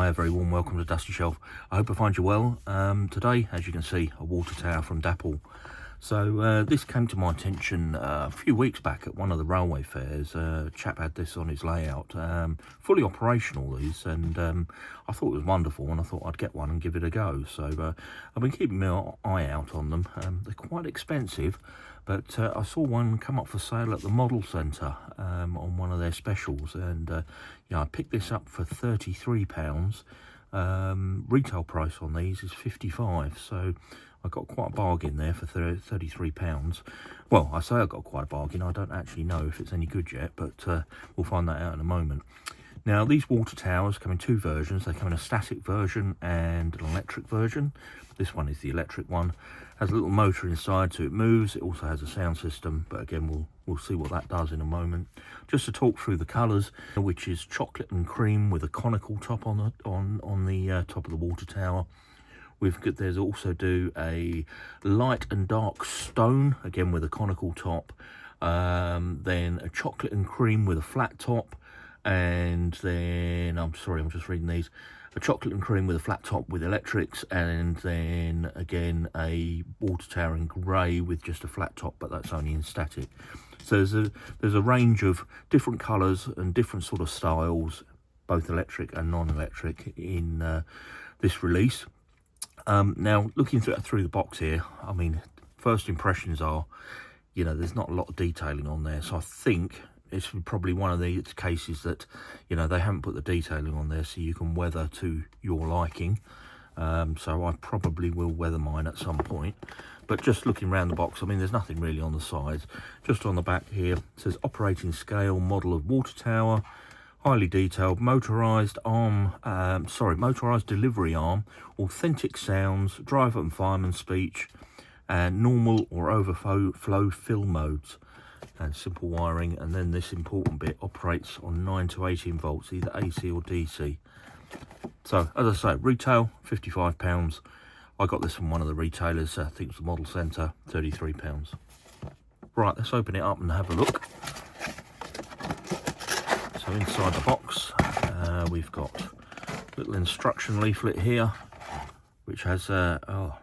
Hi, a very warm welcome to Dusty Shelf. I hope I find you well. Today, as you can see, a water tower from Dapol. So this came to my attention a few weeks back at one of the railway fairs. A chap had this on his layout, fully operational these, and I thought it was wonderful, and I thought I'd get one and give it a go. So I've been keeping my eye out on them. They're quite expensive, but I saw one come up for sale at the Model Centre on one of their specials, and yeah, I picked this up for £33. Retail price on these is £55, so I got quite a bargain there for £33. Well, I say I got quite a bargain. I don't actually know if it's any good yet, but we'll find that out in a moment. Now, these water towers come in two versions. They come in a static version and an electric version. This one is the electric one. Has a little motor inside, so it moves. It also has a sound system, but again, we'll see what that does in a moment. Just to talk through the colours, which is chocolate and cream with a conical top on the top of the water tower. There's also a light and dark stone, again with a conical top. Then a chocolate and cream with a flat top. And then, I'm just reading these. A chocolate and cream with a flat top with electrics, and then again a water tower in grey with just a flat top, but that's only in static. So there's a range of different colours and different sort of styles, both electric and non-electric, in this release. Now, looking through the box here, I mean, first impressions are, there's not a lot of detailing on there, so I think it's probably one of the cases that, they haven't put the detailing on there so you can weather to your liking. So I probably will weather mine at some point. But just looking around the box, I mean, there's nothing really on the sides. Just on the back here, it says operating scale, model of water tower, highly detailed, motorised delivery arm, authentic sounds, driver and fireman speech, and normal or overflow fill modes, and simple wiring. And then this important bit operates on 9 to 18 volts, either AC or DC. So as I say, retail £55. I got this from one of the retailers, I think it's the Model Centre, £33. Right, let's open it up and have a look. So inside the box, we've got a little instruction leaflet here, which has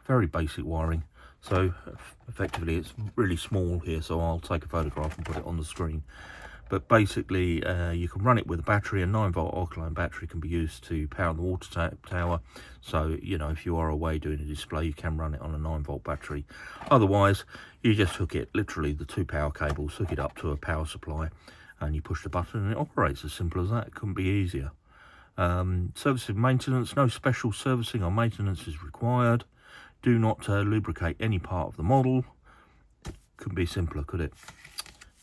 very basic wiring. So effectively it's really small here, so I'll take a photograph and put it on the screen. But basically you can run it with a battery. A 9-volt alkaline battery can be used to power the water tower. So, if you are away doing a display, you can run it on a 9-volt battery. Otherwise, you just hook it, literally the two power cables, hook it up to a power supply, and you push the button and it operates. As simple as that. It couldn't be easier. Service and maintenance, no special servicing or maintenance is required. Do not lubricate any part of the model. Couldn't be simpler, could it?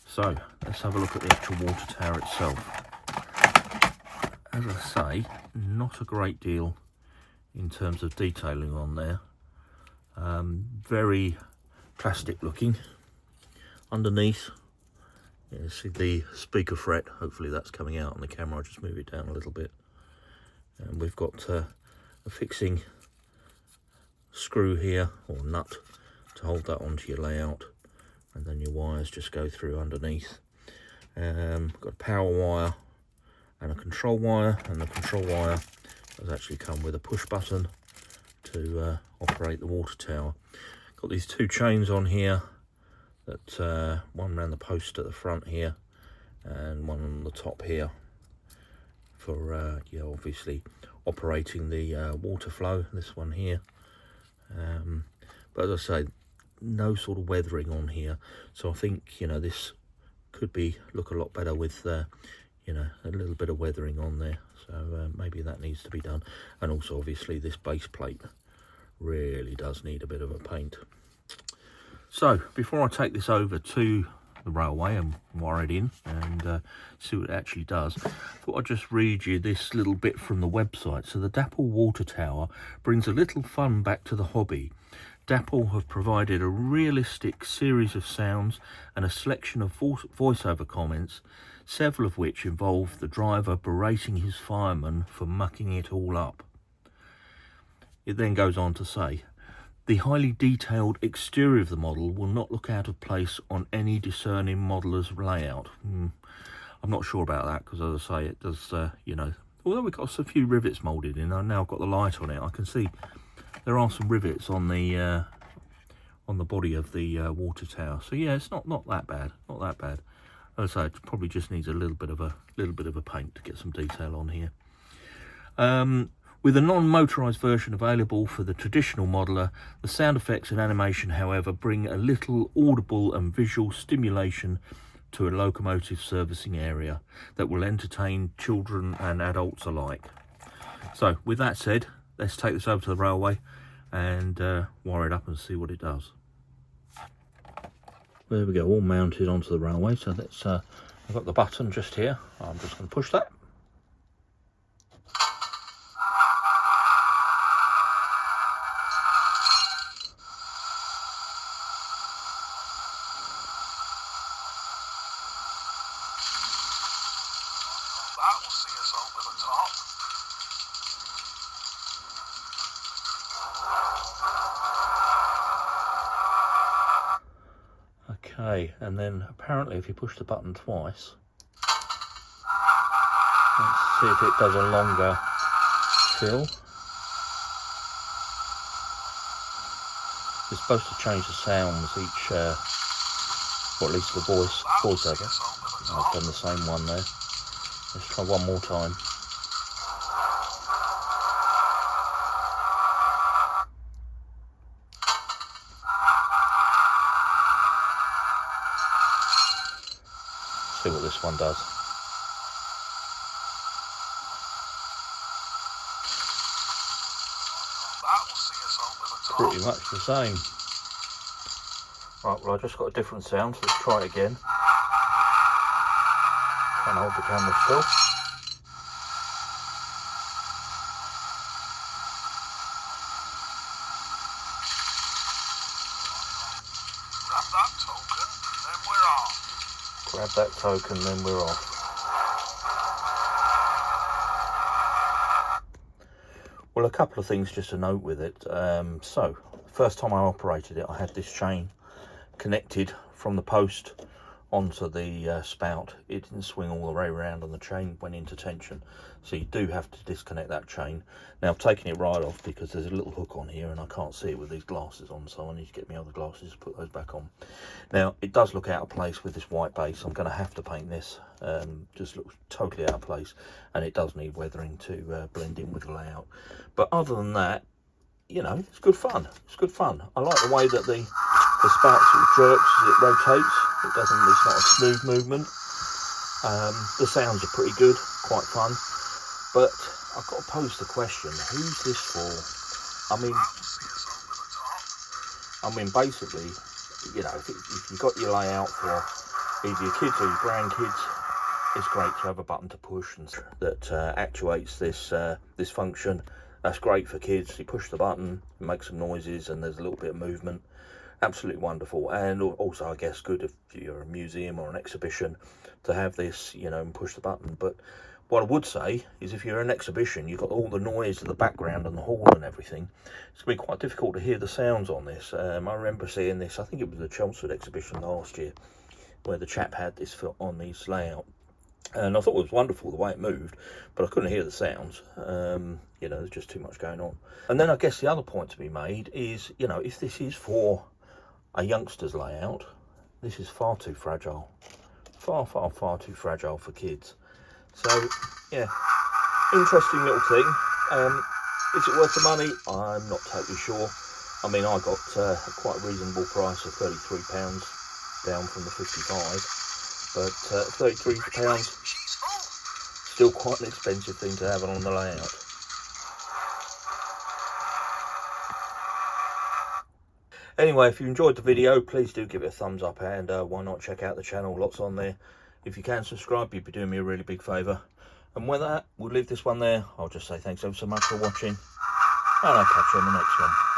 So let's have a look at the actual water tower itself. As I say, not a great deal in terms of detailing on there. Very plastic looking. Underneath, you see the speaker fret. Hopefully that's coming out on the camera. I'll just move it down a little bit. And we've got a fixing screw here, or nut, to hold that onto your layout, and then your wires just go through underneath. Got a power wire and a control wire, and the control wire has actually come with a push button to operate the water tower. Got these two chains on here, that one around the post at the front here and one on the top here for obviously operating the water flow, this one here. But as I say, no sort of weathering on here, so I think this could look a lot better with a little bit of weathering on there. So maybe that needs to be done. And also obviously this base plate really does need a bit of a paint. So before I take this over to the railway and wire it in and see what it actually does, I thought I'd just read you this little bit from the website. So the Dapol water tower brings a little fun back to the hobby. Dapol have provided a realistic series of sounds and a selection of voiceover comments, several of which involve the driver berating his fireman for mucking it all up. It then goes on to say, the highly detailed exterior of the model will not look out of place on any discerning modeller's layout. I'm not sure about that, because as I say, it does, although we've got a few rivets moulded in, and now I've got the light on it, I can see there are some rivets on the body of the water tower. So yeah, it's not that bad, not that bad. As I say, it probably just needs a little bit of a paint to get some detail on here. With a non-motorised version available for the traditional modeler, the sound effects and animation, however, bring a little audible and visual stimulation to a locomotive servicing area that will entertain children and adults alike. So, with that said, let's take this over to the railway and wire it up and see what it does. There we go, all mounted onto the railway. So let's, I've got the button just here. I'm just going to push that. That will see us over the top. Okay, and then apparently if you push the button twice, let's see if it does a longer fill. It's supposed to change the sounds each, or at least the voiceover. I've done the same one there. Let's try one more time. See what this one does. That will see us over the top. Pretty much the same. Right, well I just got a different sound, so let's try it again. Try and hold the camera still. Grab that token, then we're off. Grab that token, then we're off. Well, a couple of things just to note with it. So, the first time I operated it, I had this chain connected from the post onto the spout. It didn't swing all the way around and the chain went into tension. So you do have to disconnect that chain. Now I've taken it right off because there's a little hook on here and I can't see it with these glasses on, so I need to get my other glasses to put those back on. Now it does look out of place with this white base. I'm going to have to paint this. Just looks totally out of place, and it does need weathering to blend in with the layout. But other than that, you know, it's good fun. It's good fun. I like the way that the spout sort of jerks as it rotates. It's not a smooth movement. The sounds are pretty good, quite fun. But I've got to pose the question, who's this for? I mean basically, you know, if you've got your layout for either your kids or your grandkids, it's great to have a button to push and that actuates this function. That's great for kids. You push the button, it makes some noises, and there's a little bit of movement. Absolutely wonderful. And also, I guess, good if you're a museum or an exhibition to have this, you know, and push the button. But what I would say is if you're in an exhibition, you've got all the noise of the background and the hall and everything. It's going to be quite difficult to hear the sounds on this. I remember seeing this, I think it was the Chelmsford exhibition last year, where the chap had this on his layout. And I thought it was wonderful the way it moved, but I couldn't hear the sounds. You know, there's just too much going on. And then I guess the other point to be made is, you know, if this is for a youngster's layout, this is far too fragile. Far too fragile for kids. So, yeah, interesting little thing. Is it worth the money? I'm not totally sure. I mean, I got a quite reasonable price of £33, down from the 55. But £33, still quite an expensive thing to have on the layout. Anyway, if you enjoyed the video, please do give it a thumbs up, and why not check out the channel, lots on there. If you can subscribe, you'd be doing me a really big favour. And with that, we'll leave this one there. I'll just say thanks ever so much for watching, and I'll catch you on the next one.